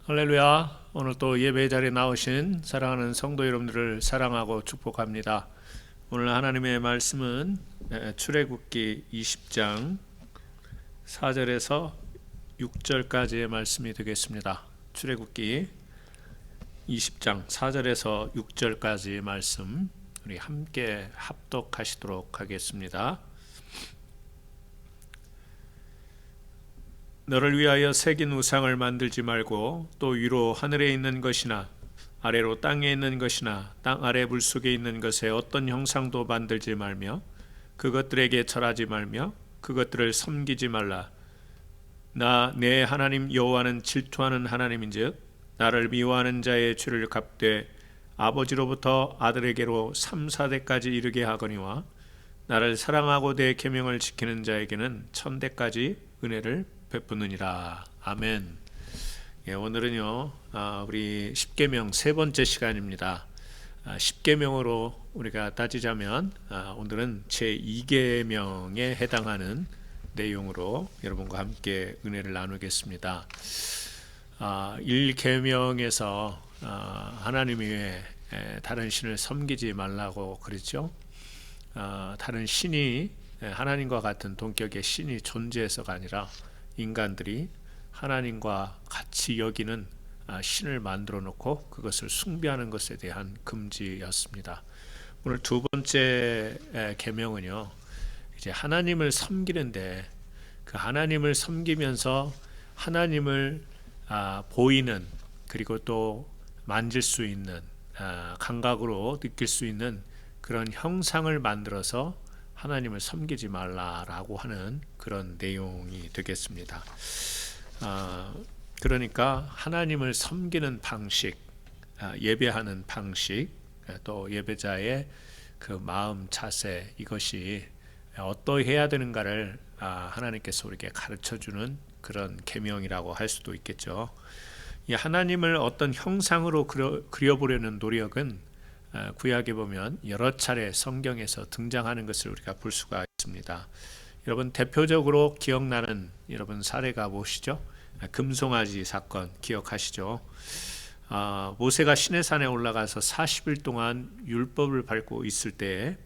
할렐루야. 오늘 또 예배 자리에 나오신 사랑하는 성도 여러분들을 사랑하고 축복합니다. 오늘 하나님의 말씀은 출애굽기 20장 4절에서 6절까지의 말씀이 되겠습니다. 출애굽기 20장 4절에서 6절까지의 말씀 우리 함께 합독하시도록 하겠습니다. 너를 위하여 새긴 우상을 만들지 말고 또 위로 하늘에 있는 것이나 아래로 땅에 있는 것이나 땅 아래 물속에 있는 것에 어떤 형상도 만들지 말며 그것들에게 절하지 말며 그것들을 섬기지 말라. 나 내 하나님 여호와는 질투하는 하나님인즉 나를 미워하는 자의 죄를 갚되 아버지로부터 아들에게로 3, 4대까지 이르게 하거니와 나를 사랑하고 내 계명을 지키는 자에게는 1000대까지 은혜를 베푸느니라. 아멘. 오늘은요 우리 십계명 세 번째 시간입니다. 십계명으로 우리가 따지자면 오늘은 제 2계명에 해당하는 내용으로 여러분과 함께 은혜를 나누겠습니다. 1계명에서 하나님 외에 다른 신을 섬기지 말라고 그랬죠. 다른 신이 하나님과 같은 동격의 신이 존재해서가 아니라 인간들이 하나님과 같이 여기는 신을 만들어 놓고 그것을 숭배하는 것에 대한 금지였습니다. 오늘 두 번째 계명은요, 이제 하나님을 섬기는데 그 하나님을 섬기면서 하나님을 보이는 그리고 또 만질 수 있는 감각으로 느낄 수 있는 그런 형상을 만들어서 하나님을 섬기지 말라라고 하는 그런 내용이 되겠습니다. 그러니까 하나님을 섬기는 방식, 예배하는 방식, 또 예배자의 그 마음 자세, 이것이 어떠해야 되는가를 하나님께서 우리에게 가르쳐주는 그런 계명이라고 할 수도 있겠죠. 이 하나님을 어떤 형상으로 그려보려는 노력은 구약에 보면 여러 차례 성경에서 등장하는 것을 우리가 볼 수가 있습니다. 여러분 대표적으로 기억나는 여러분 사례가 무엇이죠? 금송아지 사건 기억하시죠? 모세가 시내산에 올라가서 40일 동안 율법을 받고 있을 때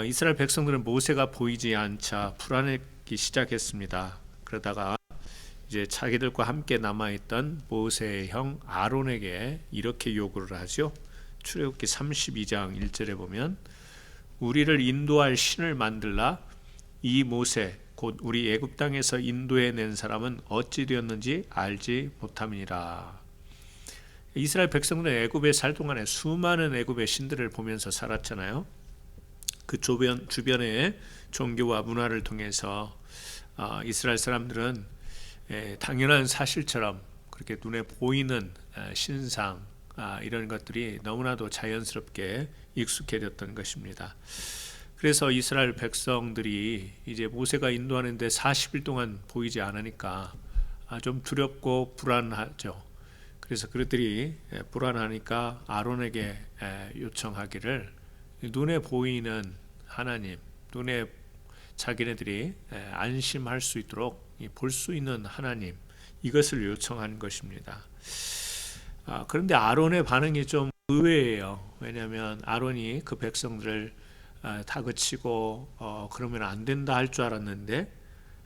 이스라엘 백성들은 모세가 보이지 않자 불안하기 시작했습니다. 그러다가 이제 자기들과 함께 남아있던 모세의 형 아론에게 이렇게 요구를 하죠. 출애굽기 32장 1절에 보면 우리를 인도할 신을 만들라. 이 모세 곧 우리 애굽 땅에서 인도해 낸 사람은 어찌 되었는지 알지 못함이니라. 이스라엘 백성들은 애굽에 살 동안에 수많은 애굽의 신들을 보면서 살았잖아요. 그 주변의 종교와 문화를 통해서 이스라엘 사람들은 당연한 사실처럼 그렇게 눈에 보이는 신상 이런 것들이 너무나도 자연스럽게 익숙해졌던 것입니다. 그래서 이스라엘 백성들이 이제 모세가 인도하는데 40일 동안 보이지 않으니까 좀 두렵고 불안하죠. 그래서 그들이 불안하니까 아론에게 요청하기를 눈에 보이는 하나님, 눈에 자기네들이 안심할 수 있도록 볼 수 있는 하나님, 이것을 요청한 것입니다. 그런데 아론의 반응이 좀 의외예요. 왜냐하면 아론이 그 백성들을 다그치고 그러면 안 된다 할 줄 알았는데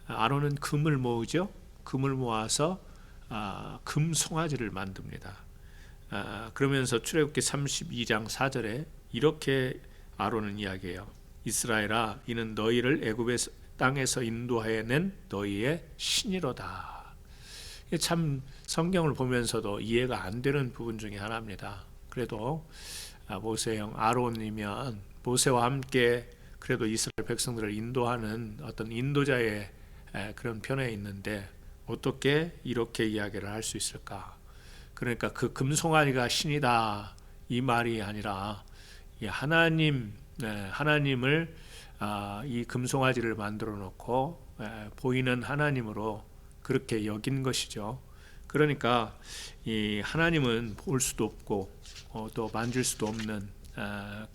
아론은 금을 모으죠. 금을 모아서 금 송아지를 만듭니다. 그러면서 출애굽기 32장 4절에 이렇게 아론은 이야기해요. 이스라엘아, 이는 너희를 애굽의 땅에서 인도해낸 너희의 신이로다. 참 성경을 보면서도 이해가 안 되는 부분 중에 하나입니다. 그래도 모세의 형 아론이면 모세와 함께 그래도 이스라엘 백성들을 인도하는 어떤 인도자의 그런 편에 있는데 어떻게 이렇게 이야기를 할 수 있을까? 그러니까 그 금송아지가 신이다 이 말이 아니라 하나님을 이 금송아지를 만들어 놓고 보이는 하나님으로 그렇게 여긴 것이죠. 그러니까 이 하나님은 볼 수도 없고 또 만질 수도 없는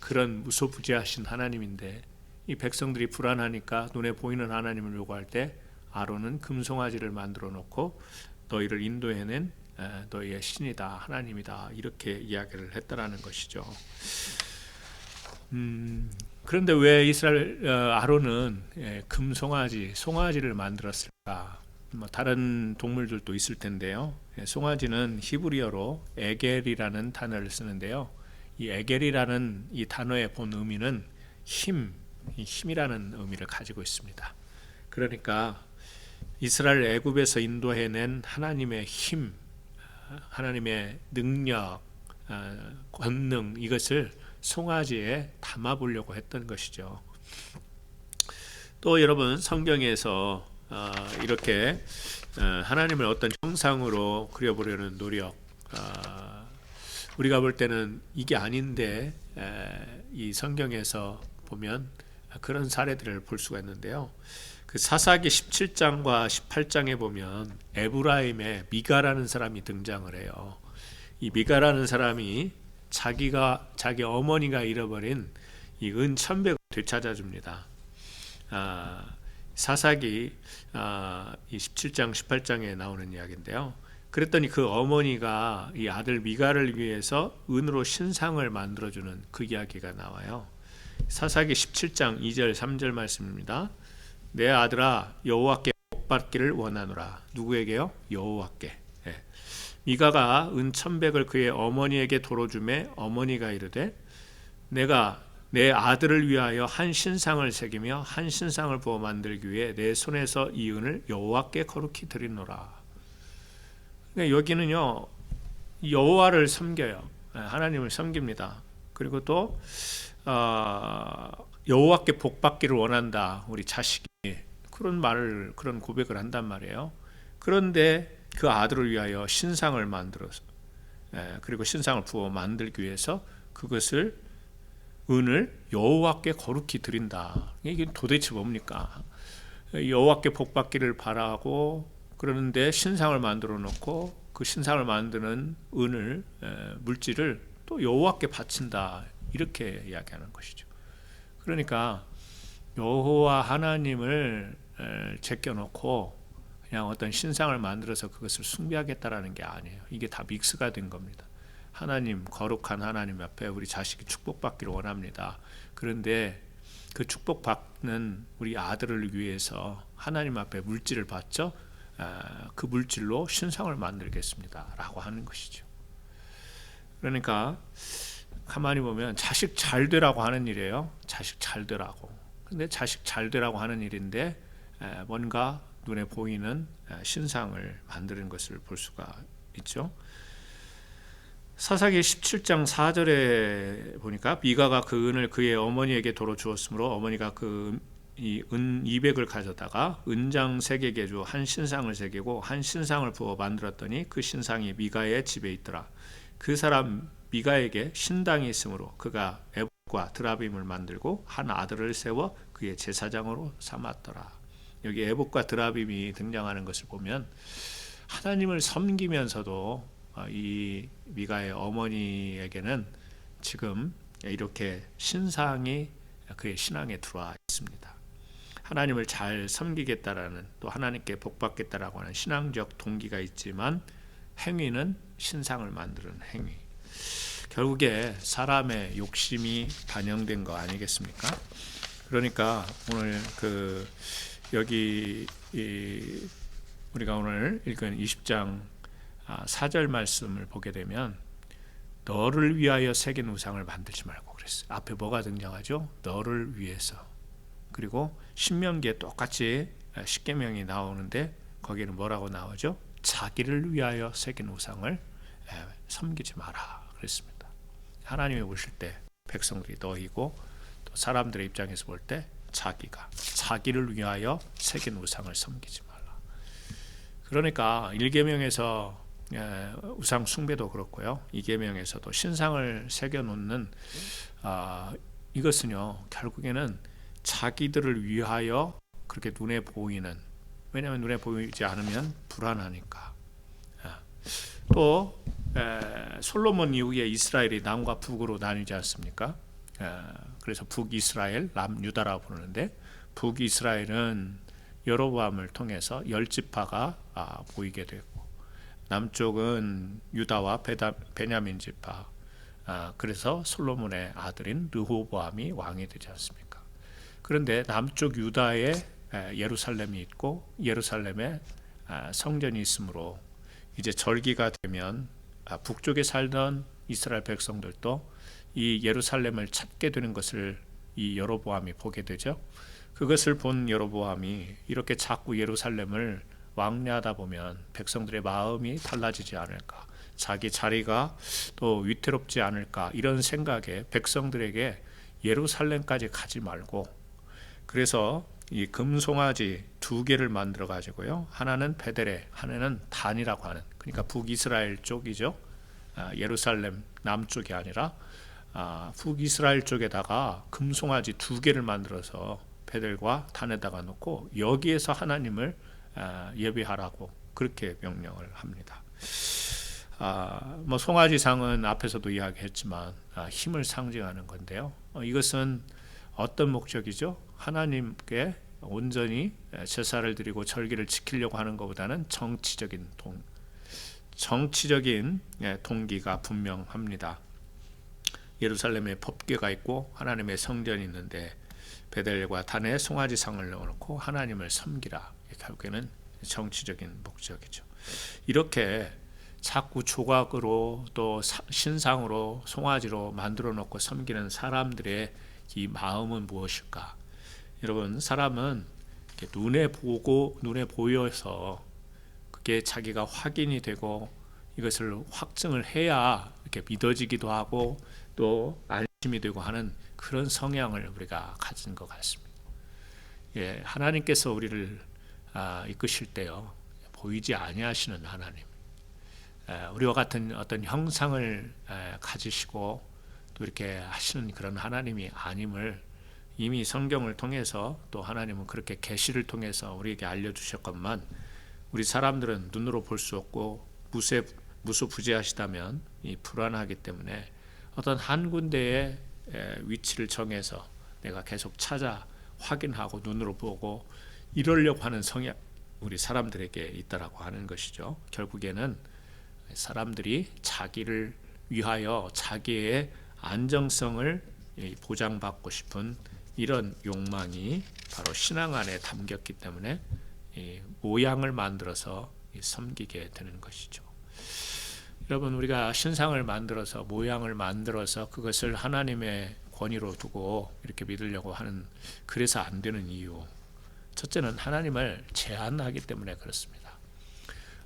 그런 무소부지하신 하나님인데 이 백성들이 불안하니까 눈에 보이는 하나님을 요구할 때 아론은 금송아지를 만들어 놓고 너희를 인도해낸 너희의 신이다, 하나님이다, 이렇게 이야기를 했다라는 것이죠. 그런데 왜 이스라엘 아론은 송아지를 만들었을까? 뭐 다른 동물들도 있을 텐데요. 송아지는 히브리어로 에겔이라는 단어를 쓰는데요. 이 에겔이라는 이 단어의 본 의미는 힘이라는 의미를 가지고 있습니다. 그러니까 이스라엘 애굽에서 인도해낸 하나님의 힘, 하나님의 능력, 권능, 이것을 송아지에 담아보려고 했던 것이죠. 또 여러분, 성경에서 이렇게 하나님을 어떤 형상으로 그려보려는 노력, 우리가 볼 때는 이게 아닌데 이 성경에서 보면 그런 사례들을 볼 수가 있는데요. 그 사사기 17장과 18장에 보면 에브라임에 미가라는 사람이 등장을 해요. 이 미가라는 사람이 자기 어머니가 잃어버린 이 은 1,100을 되찾아 줍니다. 사사기 이 17장 18장에 나오는 이야기인데요. 그랬더니 그 어머니가 이 아들 미가를 위해서 은으로 신상을 만들어주는 그 이야기가 나와요. 사사기 17장 2절 3절 말씀입니다. 내 아들아, 여호와께 복받기를 원하노라. 누구에게요? 여호와께. 미가가 은 1,100을 그의 어머니에게 도로 주매 어머니가 이르되 내가 내 아들을 위하여 한 신상을 새기며 한 신상을 부어 만들기 위해 내 손에서 이 은을 여호와께 거룩히 드리노라. 그러니까 여기는요, 여호와를 섬겨요. 하나님을 섬깁니다. 그리고 또 여호와께 복받기를 원한다. 우리 자식이 그런 고백을 한단 말이에요. 그런데 그 아들을 위하여 신상을 만들어서 그리고 신상을 부어 만들기 위해서 그것을 은을 여호와께 거룩히 드린다. 이게 도대체 뭡니까? 여호와께 복받기를 바라고 그러는데 신상을 만들어 놓고 그 신상을 만드는 은을 물질을 또 여호와께 바친다. 이렇게 이야기하는 것이죠. 그러니까 여호와 하나님을 제껴놓고 그냥 어떤 신상을 만들어서 그것을 숭배하겠다라는 게 아니에요. 이게 다 믹스가 된 겁니다. 하나님, 거룩한 하나님 앞에 우리 자식이 축복받기를 원합니다. 그런데 그 축복받는 우리 아들을 위해서 하나님 앞에 물질을 받죠. 그 물질로 신상을 만들겠습니다 라고 하는 것이죠. 그러니까 가만히 보면 자식 잘 되라고 하는 일이에요. 자식 잘 되라고. 근데 자식 잘 되라고 하는 일인데 뭔가 눈에 보이는 신상을 만드는 것을 볼 수가 있죠. 사사기 17장 4절에 보니까 미가가 그 은을 그의 어머니에게 도로 주었으므로 어머니가 그 은 200을 가져다가 은장 세개에 주 한 신상을 새기고 한 신상을 부어 만들었더니 그 신상이 미가의 집에 있더라. 그 사람 미가에게 신당이 있으므로 그가 에봇과 드라빔을 만들고 한 아들을 세워 그의 제사장으로 삼았더라. 여기 에봇과 드라빔이 등장하는 것을 보면 하나님을 섬기면서도 이 미가의 어머니에게는 지금 이렇게 신상이 그의 신앙에 들어와 있습니다. 하나님을 잘 섬기겠다라는, 또 하나님께 복받겠다라고 하는 신앙적 동기가 있지만 행위는 신상을 만드는 행위. 결국에 사람의 욕심이 반영된 거 아니겠습니까? 그러니까 오늘 여기 우리가 오늘 읽은 20장 4절 말씀을 보게 되면 너를 위하여 새긴 우상을 만들지 말고 그랬어요. 앞에 뭐가 등장하죠? 너를 위해서. 그리고 신명기에 똑같이 십계명이 나오는데 거기는 뭐라고 나오죠? 자기를 위하여 새긴 우상을 섬기지 마라 그랬습니다. 하나님이 보실 때 백성들이 너희고 또 사람들의 입장에서 볼 때 자기를 위하여 새긴 우상을 섬기지 말라. 그러니까 1계명에서 우상 숭배도 그렇고요. 2계명에서도 신상을 새겨놓는 이것은요, 결국에는 자기들을 위하여 그렇게 눈에 보이는, 왜냐하면 눈에 보이지 않으면 불안하니까. 또 솔로몬 이후에 이스라엘이 남과 북으로 나뉘지 않습니까? 그래서 북이스라엘, 남유다라고 부르는데 북이스라엘은 여로보암을 통해서 10지파가 보이게 되고 남쪽은 유다와 베냐민 지파. 그래서 솔로몬의 아들인 르호보암이 왕이 되지 않습니까? 그런데 남쪽 유다에 예루살렘이 있고 예루살렘에 성전이 있으므로 이제 절기가 되면 북쪽에 살던 이스라엘 백성들도 이 예루살렘을 찾게 되는 것을 이 여로보암이 보게 되죠. 그것을 본 여로보암이 이렇게 자꾸 예루살렘을 왕래하다 보면 백성들의 마음이 달라지지 않을까, 자기 자리가 또 위태롭지 않을까, 이런 생각에 백성들에게 예루살렘까지 가지 말고, 그래서 이 금송아지 2개를 만들어 가지고요, 하나는 베델에, 하나는 단이라고 하는, 그러니까 북이스라엘 쪽이죠. 예루살렘 남쪽이 아니라 북이스라엘 쪽에다가 금송아지 2개를 만들어서 베델과 단에다가 놓고 여기에서 하나님을 예배하라고 그렇게 명령을 합니다. 뭐 송아지상은 앞에서도 이야기했지만 힘을 상징하는 건데요. 이것은 어떤 목적이죠? 하나님께 온전히 제사를 드리고 절기를 지키려고 하는 것보다는 정치적인 동기가 분명합니다. 예루살렘에 법궤가 있고 하나님의 성전이 있는데 베델과 단에 송아지상을 넣어놓고 하나님을 섬기라. 결국에는 정치적인 목적이죠. 이렇게 자꾸 조각으로 또 신상으로 송아지로 만들어 놓고 섬기는 사람들의 이 마음은 무엇일까? 여러분, 사람은 눈에 보여서 그게 자기가 확인이 되고 이것을 확증을 해야 이렇게 믿어지기도 하고 또 안심이 되고 하는 그런 성향을 우리가 가진 것 같습니다. 하나님께서 우리를 이끄실 때요, 보이지 아니하시는 하나님, 우리와 같은 어떤 형상을 가지시고 또 이렇게 하시는 그런 하나님이 아님을 이미 성경을 통해서 또 하나님은 그렇게 계시를 통해서 우리에게 알려주셨건만, 우리 사람들은 눈으로 볼 수 없고 무소부지하시다면 불안하기 때문에 어떤 한 군데의 위치를 정해서 내가 계속 찾아 확인하고 눈으로 보고 이러려고 하는 성향, 우리 사람들에게 있다라고 하는 것이죠. 결국에는 사람들이 자기를 위하여 자기의 안정성을 보장받고 싶은 이런 욕망이 바로 신앙 안에 담겼기 때문에 모양을 만들어서 섬기게 되는 것이죠. 여러분, 우리가 신상을 만들어서 모양을 만들어서 그것을 하나님의 권위로 두고 이렇게 믿으려고 하는, 그래서 안 되는 이유, 첫째는 하나님을 제한하기 때문에 그렇습니다.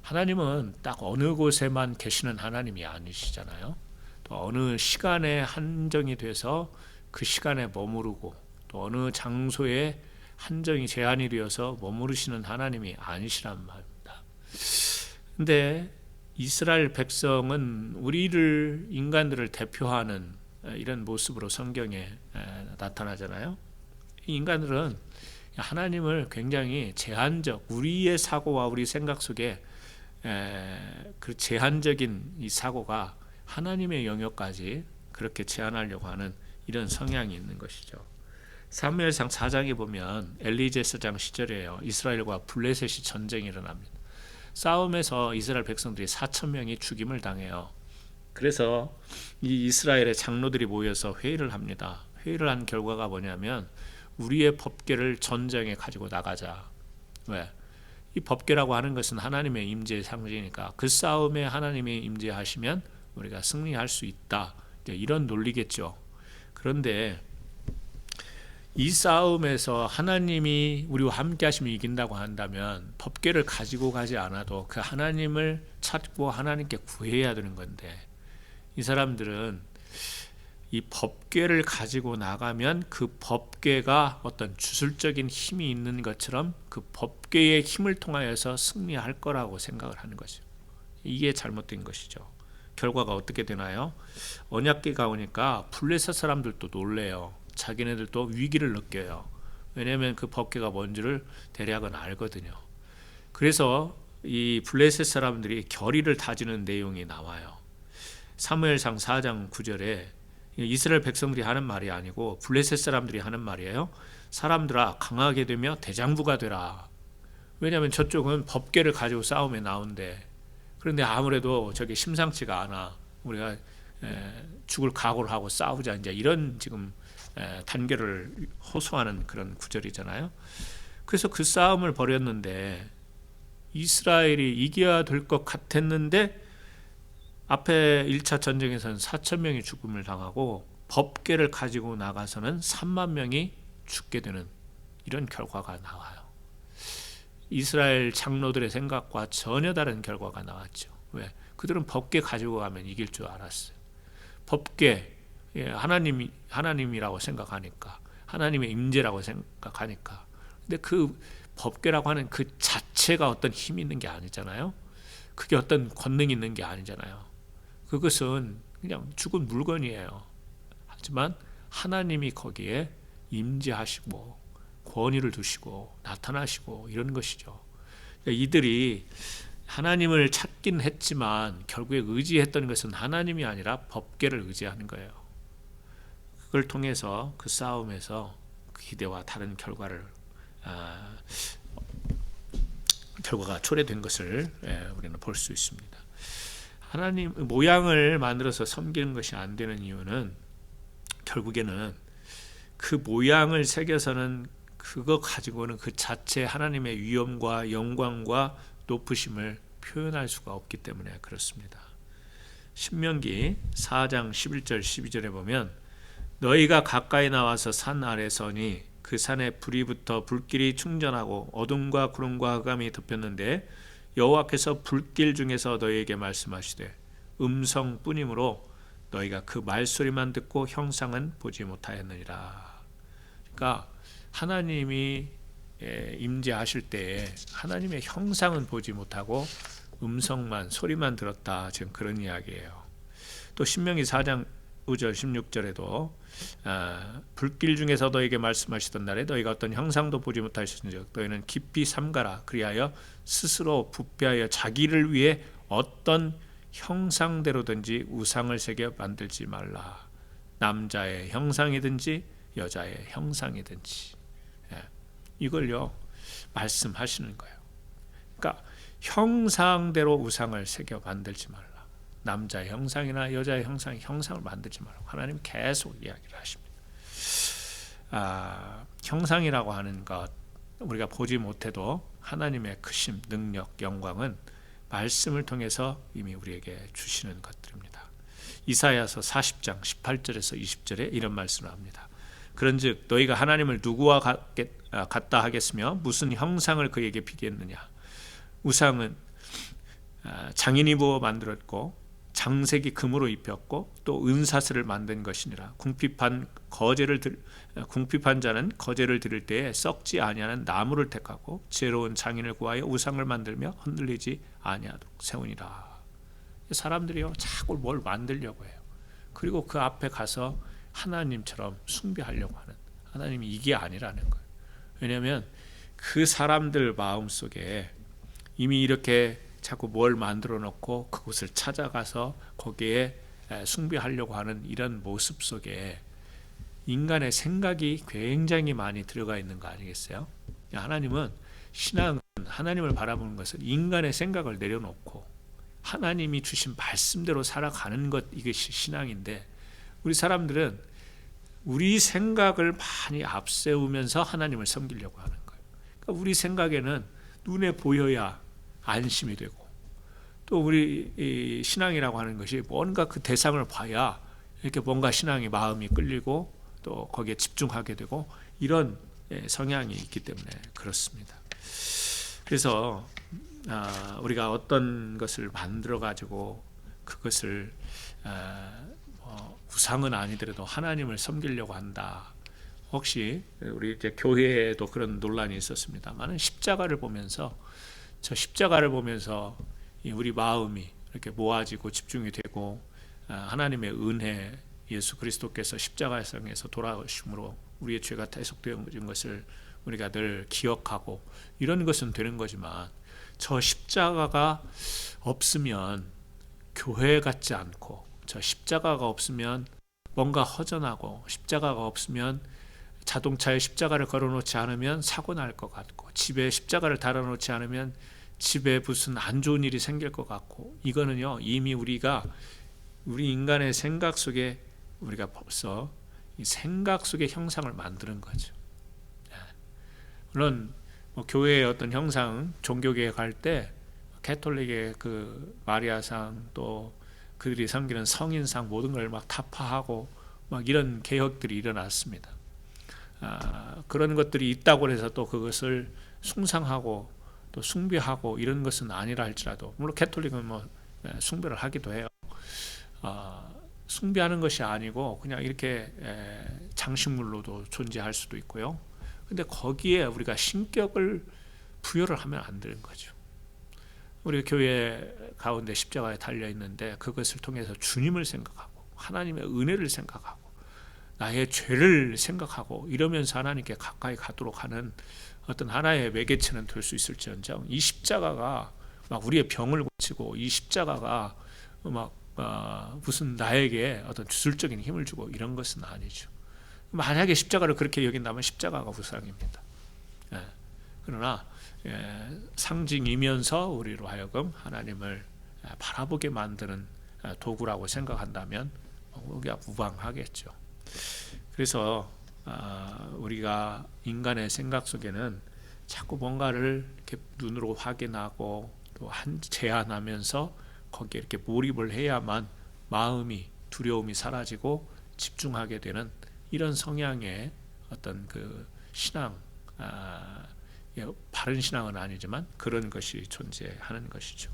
하나님은 딱 어느 곳에만 계시는 하나님이 아니시잖아요. 또 어느 시간에 한정이 돼서 그 시간에 머무르고 또 어느 장소에 한정이 제한이 되어서 머무르시는 하나님이 아니시란 말입니다. 근데 이스라엘 백성은 우리를, 인간들을 대표하는 이런 모습으로 성경에 나타나잖아요. 이 인간들은 하나님을 굉장히 제한적, 우리의 사고와 우리 생각 속에 그 제한적인 이 사고가 하나님의 영역까지 그렇게 제한하려고 하는 이런 성향이 있는 것이죠. 사무엘상 4장에 보면 엘리제스장 시절이에요. 이스라엘과 블레셋이 전쟁이 일어납니다. 싸움에서 이스라엘 백성들이 4,000명이 죽임을 당해요. 그래서 이 이스라엘의 장로들이 모여서 회의를 합니다. 회의를 한 결과가 뭐냐면, 우리의 법궤를 전쟁에 가지고 나가자. 왜? 이 법궤라고 하는 것은 하나님의 임재의 상징이니까 그 싸움에 하나님이 임재하시면 우리가 승리할 수 있다, 이런 논리겠죠. 그런데 이 싸움에서 하나님이 우리와 함께 하시면 이긴다고 한다면 법궤를 가지고 가지 않아도 그 하나님을 찾고 하나님께 구해야 되는 건데, 이 사람들은 이 법궤를 가지고 나가면 그 법궤가 어떤 주술적인 힘이 있는 것처럼 그 법궤의 힘을 통하여서 승리할 거라고 생각을 하는 거죠. 이게 잘못된 것이죠. 결과가 어떻게 되나요? 언약궤가 오니까 블레셋 사람들도 놀래요. 자기네들도 위기를 느껴요. 왜냐하면 그 법궤가 뭔지를 대략은 알거든요. 그래서 이 블레셋 사람들이 결의를 다지는 내용이 나와요. 사무엘상 4장 9절에 이스라엘 백성들이 하는 말이 아니고 블레셋 사람들이 하는 말이에요. 사람들아, 강하게 되며 대장부가 되라. 왜냐하면 저쪽은 법궤를 가지고 싸움에 나온대. 그런데 아무래도 저게 심상치가 않아. 우리가 죽을 각오를 하고 싸우자, 이제 이런 지금 단계를 호소하는 그런 구절이잖아요. 그래서 그 싸움을 벌였는데 이스라엘이 이겨야 될 것 같았는데 앞에 1차 전쟁에서는 4천 명이 죽음을 당하고 법궤를 가지고 나가서는 3만 명이 죽게 되는 이런 결과가 나와요. 이스라엘 장로들의 생각과 전혀 다른 결과가 나왔죠. 왜? 그들은 법궤 가지고 가면 이길 줄 알았어요. 법궤, 하나님이라고 생각하니까, 하나님의 임재라고 생각하니까. 근데 그 법궤라고 하는 그 자체가 어떤 힘이 있는 게 아니잖아요. 그게 어떤 권능이 있는 게 아니잖아요. 그것은 그냥 죽은 물건이에요. 하지만 하나님이 거기에 임재하시고 권위를 두시고 나타나시고 이런 것이죠. 그러니까 이들이 하나님을 찾긴 했지만 결국에 의지했던 것은 하나님이 아니라 법궤를 의지하는 거예요. 그걸 통해서 그 싸움에서 그 기대와 다른 결과가 초래된 것을 우리는 볼 수 있습니다. 하나님 모양을 만들어서 섬기는 것이 안 되는 이유는 결국에는 그 모양을 새겨서는 그거 가지고는 그 자체 하나님의 위엄과 영광과 높으심을 표현할 수가 없기 때문에 그렇습니다. 신명기 4장 11절 12절에 보면 너희가 가까이 나와서 산 아래 서니 그 산에 불이 붙어 불길이 충전하고 어둠과 구름과 흑암이 덮였는데 여호와께서 불길 중에서 너희에게 말씀하시되 음성뿐이므로 너희가 그 말소리만 듣고 형상은 보지 못하였느니라. 그러니까 하나님이 임재하실 때에 하나님의 형상은 보지 못하고 음성만 소리만 들었다, 지금 그런 이야기예요. 또 신명기 4장 5절 16절에도 불길 중에서 너에게 말씀하시던 날에 너희가 어떤 형상도 보지 못하셨은즉 너희는 깊이 삼가라. 그리하여 스스로 부패하여 자기를 위해 어떤 형상대로든지 우상을 새겨 만들지 말라. 남자의 형상이든지 여자의 형상이든지. 이걸요 말씀하시는 거예요. 그러니까 형상대로 우상을 새겨 만들지 말라. 남자의 형상이나 여자의 형상을 만들지 말라고 하나님 계속 이야기를 하십니다. 형상이라고 하는 것, 우리가 보지 못해도 하나님의 크심, 능력, 영광은 말씀을 통해서 이미 우리에게 주시는 것들입니다. 이사야서 40장 18절에서 20절에 이런 말씀을 합니다. 그런즉 너희가 하나님을 누구와 같다 하겠으며 무슨 형상을 그에게 비겠느냐. 우상은 장인이 부어 만들었고 장색이 금으로 입혔고 또 은사슬을 만든 것이니라. 궁핍한 자는 거제를 드릴 때에 썩지 아니하는 나무를 택하고 지혜로운 장인을 구하여 우상을 만들며 흔들리지 아니하도록 세우니라. 사람들이요 자꾸 뭘 만들려고 해요. 그리고 그 앞에 가서 하나님처럼 숭배하려고 하는, 하나님이 이게 아니라는 거예요. 왜냐하면 그 사람들 마음속에 이미 이렇게 자꾸 뭘 만들어 놓고 그곳을 찾아가서 거기에 숭배하려고 하는 이런 모습 속에 인간의 생각이 굉장히 많이 들어가 있는 거 아니겠어요? 하나님은, 신앙은 하나님을 바라보는 것은 인간의 생각을 내려놓고 하나님이 주신 말씀대로 살아가는 것, 이것이 신앙인데 우리 사람들은 우리 생각을 많이 앞세우면서 하나님을 섬기려고 하는 거예요. 그러니까 우리 생각에는 눈에 보여야 안심이 되고, 또 우리 신앙이라고 하는 것이 뭔가 그 대상을 봐야 이렇게 뭔가 신앙이 마음이 끌리고 또 거기에 집중하게 되고, 이런 성향이 있기 때문에 그렇습니다. 그래서 우리가 어떤 것을 만들어 가지고 그것을 우상은 아니더라도 하나님을 섬기려고 한다. 혹시 우리 이제 교회에도 그런 논란이 있었습니다만, 십자가를 보면서 우리 마음이 이렇게 모아지고 집중이 되고 하나님의 은혜, 예수 그리스도께서 십자가상에서 돌아오심으로 우리의 죄가 대속되어진 것을 우리가 늘 기억하고 이런 것은 되는 거지만, 저 십자가가 없으면 교회 같지 않고, 저 십자가가 없으면 뭔가 허전하고, 십자가가 없으면 자동차에 십자가를 걸어놓지 않으면 사고 날 것 같고, 집에 십자가를 달아놓지 않으면 집에 무슨 안 좋은 일이 생길 것 같고, 이거는요 이미 우리 인간의 생각 속에 우리가 벌써 이 생각 속의 형상을 만드는 거죠. 물론 뭐 교회의 어떤 형상, 종교계에 갈 때 가톨릭의 그 마리아상, 또 그들이 섬기는 성인상, 모든 걸 막 타파하고 막 이런 개혁들이 일어났습니다. 그런 것들이 있다고 해서 또 그것을 숭상하고 또 숭배하고 이런 것은 아니라 할지라도, 물론 가톨릭은 뭐 숭배를 하기도 해요. 숭배하는 것이 아니고 그냥 이렇게 장식물로도 존재할 수도 있고요. 근데 거기에 우리가 신격을 부여를 하면 안 되는 거죠. 우리 교회 가운데 십자가에 달려 있는데 그것을 통해서 주님을 생각하고 하나님의 은혜를 생각하고 나의 죄를 생각하고 이러면서 하나님께 가까이 가도록 하는 어떤 하나의 매개체는 될 수 있을지언정, 이 십자가가 막 우리의 병을 고치고, 이 십자가가 막 무슨 나에게 어떤 주술적인 힘을 주고 이런 것은 아니죠. 만약에 십자가를 그렇게 여긴다면 십자가가 우상입니다. 그러나 상징이면서 우리로 하여금 하나님을 바라보게 만드는 도구라고 생각한다면 우리가 무방하겠죠. 그래서 우리가 인간의 생각 속에는 자꾸 뭔가를 이렇게 눈으로 확인하고 또 제한하면서 거기에 이렇게 몰입을 해야만 마음이, 두려움이 사라지고 집중하게 되는 이런 성향의 어떤 그 신앙, 바른 신앙은 아니지만 그런 것이 존재하는 것이죠.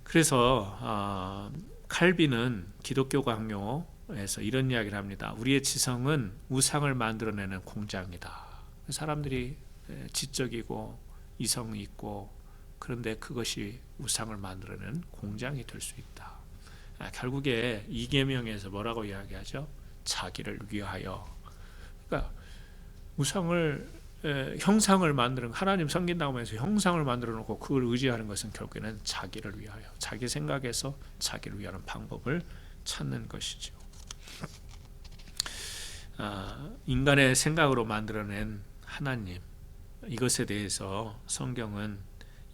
그래서 칼빈은 기독교 강요에서 이런 이야기를 합니다. 우리의 지성은 우상을 만들어내는 공장이다. 사람들이 지적이고 이성이 있고, 그런데 그것이 우상을 만들어내는 공장이 될 수 있다. 결국에 이계명에서 뭐라고 이야기하죠? 자기를 위하여. 그러니까 우상을 형상을 만드는, 하나님 섬긴다고 해서 형상을 만들어 놓고 그걸 의지하는 것은 결국에는 자기를 위하여, 자기 생각에서 자기를 위하는 방법을 찾는 것이죠. 인간의 생각으로 만들어낸 하나님, 이것에 대해서 성경은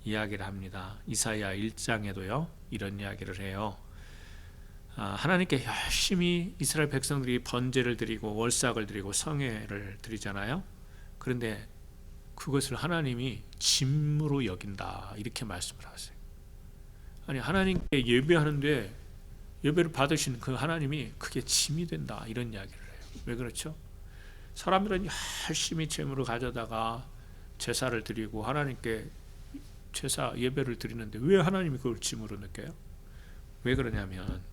이야기를 합니다. 이사야 1장에도요 이런 이야기를 해요. 하나님께 열심히 이스라엘 백성들이 번제를 드리고 월삭을 드리고 성회를 드리잖아요. 그런데 그것을 하나님이 짐으로 여긴다, 이렇게 말씀을 하세요. 아니, 하나님께 예배하는데 예배를 받으신 그 하나님이 그게 짐이 된다, 이런 이야기를 해요. 왜 그렇죠? 사람들은 열심히 제물을 가져다가 제사를 드리고 하나님께 제사 예배를 드리는데 왜 하나님이 그걸 짐으로 느껴요? 왜 그러냐면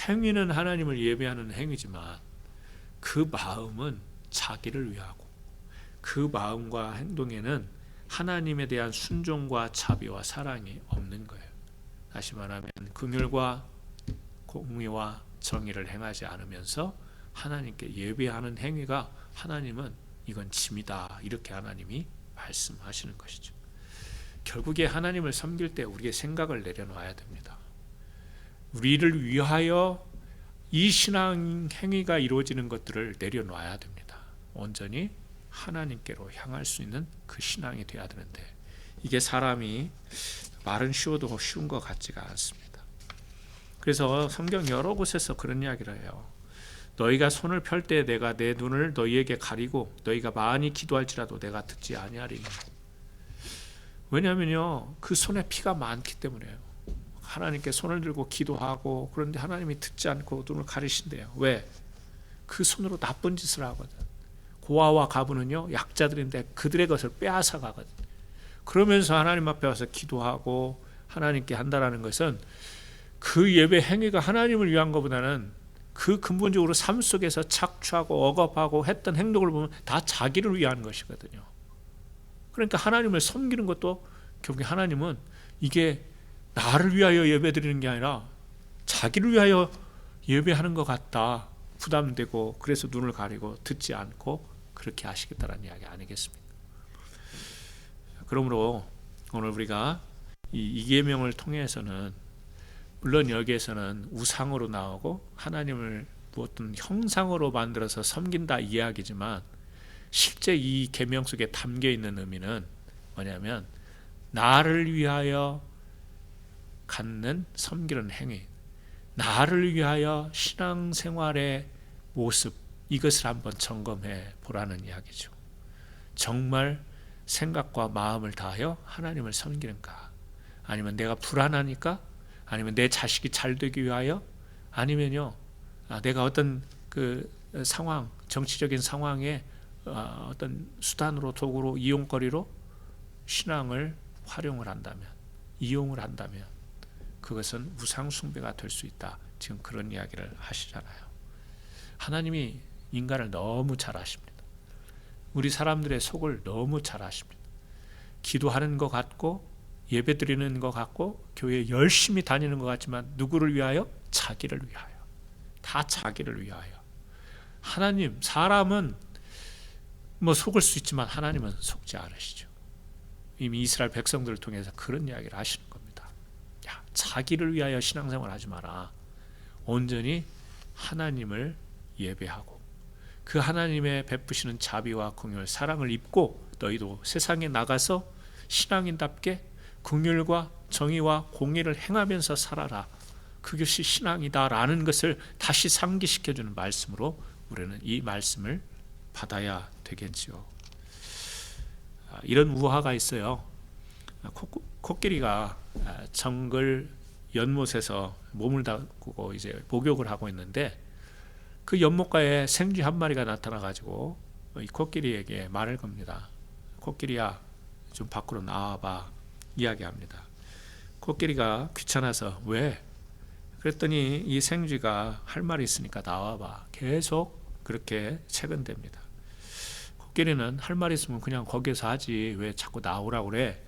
행위는 하나님을 예배하는 행위지만 그 마음은 자기를 위하고, 그 마음과 행동에는 하나님에 대한 순종과 자비와 사랑이 없는 거예요. 다시 말하면 긍휼과 공의와 정의를 행하지 않으면서 하나님께 예배하는 행위가, 하나님은 이건 짐이다, 이렇게 하나님이 말씀하시는 것이죠. 결국에 하나님을 섬길 때 우리의 생각을 내려놔야 됩니다. 우리를 위하여 이 신앙 행위가 이루어지는 것들을 내려놔야 됩니다. 온전히 하나님께로 향할 수 있는 그 신앙이 되어야 되는데, 이게 사람이 말은 쉬워도 쉬운 것 같지가 않습니다. 그래서 성경 여러 곳에서 그런 이야기를 해요. 너희가 손을 펼 때 내가 내 눈을 너희에게 가리고 너희가 많이 기도할지라도 내가 듣지 아니하리니. 왜냐하면요, 그 손에 피가 많기 때문에요. 하나님께 손을 들고 기도하고, 그런데 하나님이 듣지 않고 눈을 가리신대요. 왜? 그 손으로 나쁜 짓을 하거든. 고아와 가부는요 약자들인데 그들의 것을 빼앗아 가거든. 그러면서 하나님 앞에 와서 기도하고 하나님께 한다라는 것은 그 예배 행위가 하나님을 위한 것보다는 그 근본적으로 삶 속에서 착취하고 억압하고 했던 행동을 보면 다 자기를 위한 것이거든요. 그러니까 하나님을 섬기는 것도 결국에 하나님은 이게 나를 위하여 예배드리는 게 아니라 자기를 위하여 예배하는 것 같다, 부담되고, 그래서 눈을 가리고 듣지 않고 그렇게 하시겠다라는 이야기 아니겠습니까? 그러므로 오늘 우리가 이 계명을 통해서는, 물론 여기에서는 우상으로 나오고 하나님을 어떤 형상으로 만들어서 섬긴다 이야기지만, 실제 이 계명 속에 담겨 있는 의미는 뭐냐면 나를 위하여 갖는 섬기는 행위, 나를 위하여 신앙생활의 모습, 이것을 한번 점검해 보라는 이야기죠. 정말 생각과 마음을 다하여 하나님을 섬기는가? 아니면 내가 불안하니까? 아니면 내 자식이 잘 되기 위하여? 아니면요, 내가 어떤 그 상황, 정치적인 상황에 어떤 수단으로, 도구로, 이용거리로 신앙을 활용을 한다면, 이용을 한다면 그것은 우상숭배가 될 수 있다. 지금 그런 이야기를 하시잖아요. 하나님이 인간을 너무 잘 아십니다. 우리 사람들의 속을 너무 잘 아십니다. 기도하는 것 같고 예배 드리는 것 같고 교회에 열심히 다니는 것 같지만 누구를 위하여? 자기를 위하여. 다 자기를 위하여. 하나님, 사람은 뭐 속을 수 있지만 하나님은 속지 않으시죠. 이미 이스라엘 백성들을 통해서 그런 이야기를 하시는 겁니다. 야, 자기를 위하여 신앙생활 하지 마라. 온전히 하나님을 예배하고 그 하나님의 베푸시는 자비와 긍휼, 사랑을 입고 너희도 세상에 나가서 신앙인답게 긍휼과 정의와 공의를 행하면서 살아라. 그것이 신앙이다라는 것을 다시 상기시켜주는 말씀으로 우리는 이 말씀을 받아야 되겠지요. 이런 우화가 있어요. 코끼리가 정글 연못에서 몸을 담그고 이제 목욕을 하고 있는데 그 연못가에 생쥐 한 마리가 나타나 가지고 이 코끼리에게 말을 겁니다. 코끼리야, 좀 밖으로 나와봐. 이야기합니다. 코끼리가 귀찮아서 왜? 그랬더니 이 생쥐가 할 말이 있으니까 나와봐. 계속 그렇게 채근댑니다. 코끼리는 할 말 있으면 그냥 거기에서 하지 왜 자꾸 나오라고 그래?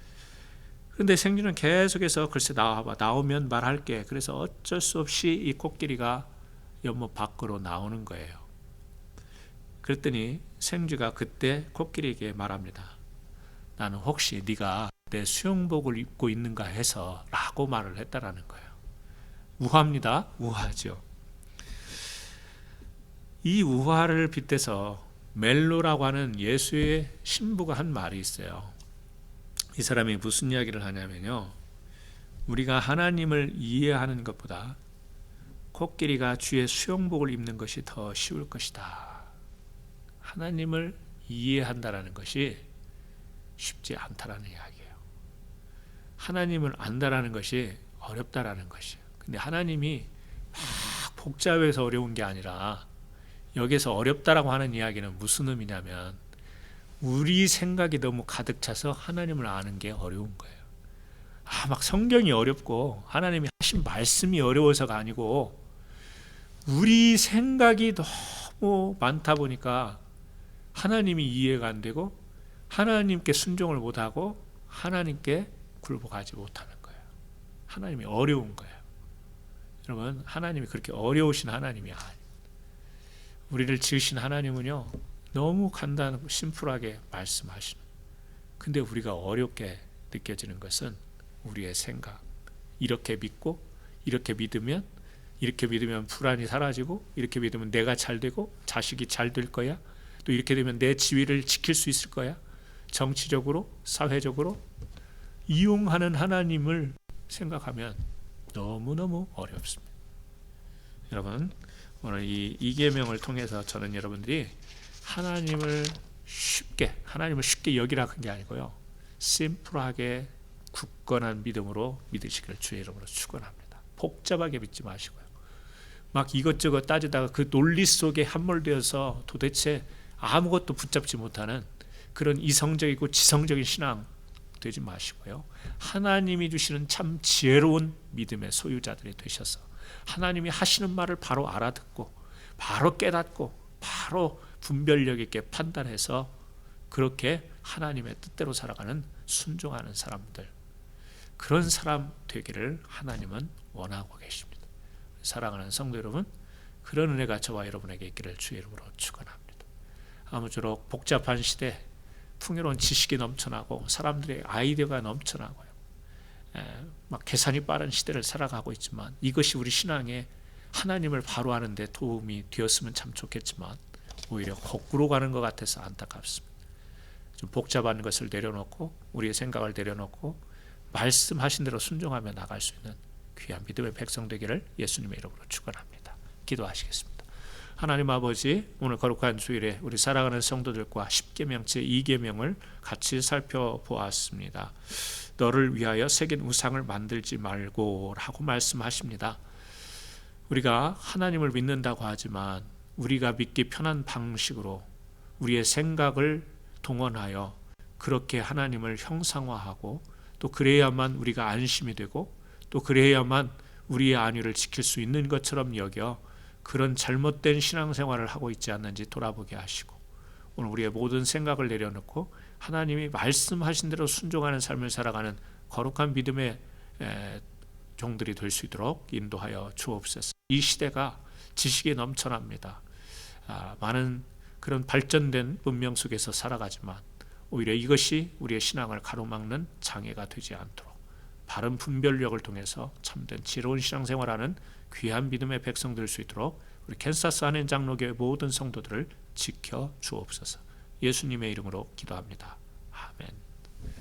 근데 생쥐는 계속해서 글쎄 나와봐. 나오면 말할게. 그래서 어쩔 수 없이 이 코끼리가 연못 밖으로 나오는 거예요. 그랬더니 생쥐가 그때 코끼리에게 말합니다. 나는 혹시 네가 내 수영복을 입고 있는가 해서 라고 말을 했다라는 거예요. 우화입니다. 우화죠. 이 우화를 빗대서 멜로라고 하는 예수의 신부가 한 말이 있어요. 이 사람이 무슨 이야기를 하냐면요, 우리가 하나님을 이해하는 것보다 코끼리가 주의 수영복을 입는 것이 더 쉬울 것이다. 하나님을 이해한다라는 것이 쉽지 않다라는 이야기예요. 하나님을 안다라는 것이 어렵다라는 것이에요. 근데 하나님이 막 복잡해서 어려운 게 아니라 여기서 어렵다라고 하는 이야기는 무슨 의미냐면 우리 생각이 너무 가득 차서 하나님을 아는 게 어려운 거예요. 막 성경이 어렵고 하나님이 하신 말씀이 어려워서가 아니고 우리 생각이 너무 많다 보니까 하나님이 이해가 안 되고 하나님께 순종을 못하고 하나님께 굴복하지 못하는 거예요. 하나님이 어려운 거예요. 여러분, 하나님이 그렇게 어려우신 하나님이 아니에요. 우리를 지으신 하나님은요, 너무 간단하고 심플하게 말씀하시는. 근데 우리가 어렵게 느껴지는 것은 우리의 생각. 이렇게 믿고 이렇게 믿으면 불안이 사라지고 이렇게 믿으면 내가 잘 되고 자식이 잘 될 거야. 또 이렇게 되면 내 지위를 지킬 수 있을 거야. 정치적으로, 사회적으로 이용하는 하나님을 생각하면 너무너무 어렵습니다. 여러분, 오늘 이 계명을 통해서 저는 여러분들이 하나님을 쉽게 여기라는 게 아니고요, 심플하게 굳건한 믿음으로 믿으시기를 주의 이름으로 축원합니다. 복잡하게 믿지 마시고요. 막 이것저것 따지다가 그 논리 속에 함몰되어서 도대체 아무것도 붙잡지 못하는 그런 이성적이고 지성적인 신앙 되지 마시고요. 하나님이 주시는 참 지혜로운 믿음의 소유자들이 되셔서 하나님이 하시는 말을 바로 알아듣고 바로 깨닫고 바로 분별력 있게 판단해서 그렇게 하나님의 뜻대로 살아가는 순종하는 사람들, 그런 사람 되기를 하나님은 원하고 계십니다. 사랑하는 성도 여러분, 그런 은혜가 저와 여러분에게 있기를 주의 이름으로 축원합니다. 아무쪼록 복잡한 시대, 풍요로운 지식이 넘쳐나고 사람들의 아이디어가 넘쳐나고요, 막 계산이 빠른 시대를 살아가고 있지만 이것이 우리 신앙에 하나님을 바로 아는 데 도움이 되었으면 참 좋겠지만 오히려 거꾸로 가는 것 같아서 안타깝습니다. 좀 복잡한 것을 내려놓고 우리의 생각을 내려놓고 말씀하신 대로 순종하며 나갈 수 있는 귀한 믿음의 백성 되기를 예수님의 이름으로 축원합니다. 기도하시겠습니다. 하나님 아버지, 오늘 거룩한 주일에 우리 사랑하는 성도들과 십계명 제2계명을 같이 살펴보았습니다. 너를 위하여 새긴 우상을 만들지 말고 라고 말씀하십니다. 우리가 하나님을 믿는다고 하지만 우리가 믿기 편한 방식으로 우리의 생각을 동원하여 그렇게 하나님을 형상화하고 또 그래야만 우리가 안심이 되고 또 그래야만 우리의 안위를 지킬 수 있는 것처럼 여겨 그런 잘못된 신앙생활을 하고 있지 않는지 돌아보게 하시고 오늘 우리의 모든 생각을 내려놓고 하나님이 말씀하신 대로 순종하는 삶을 살아가는 거룩한 믿음의 종들이 될 수 있도록 인도하여 주옵소서. 이 시대가 지식이 넘쳐납니다. 많은 그런 발전된 문명 속에서 살아가지만 오히려 이것이 우리의 신앙을 가로막는 장애가 되지 않도록 바른 분별력을 통해서 참된 지혜로운 신앙생활하는 귀한 믿음의 백성 될 수 있도록 우리 캔사스 한인 장로교회 모든 성도들을 지켜 주옵소서. 예수님의 이름으로 기도합니다. 아멘.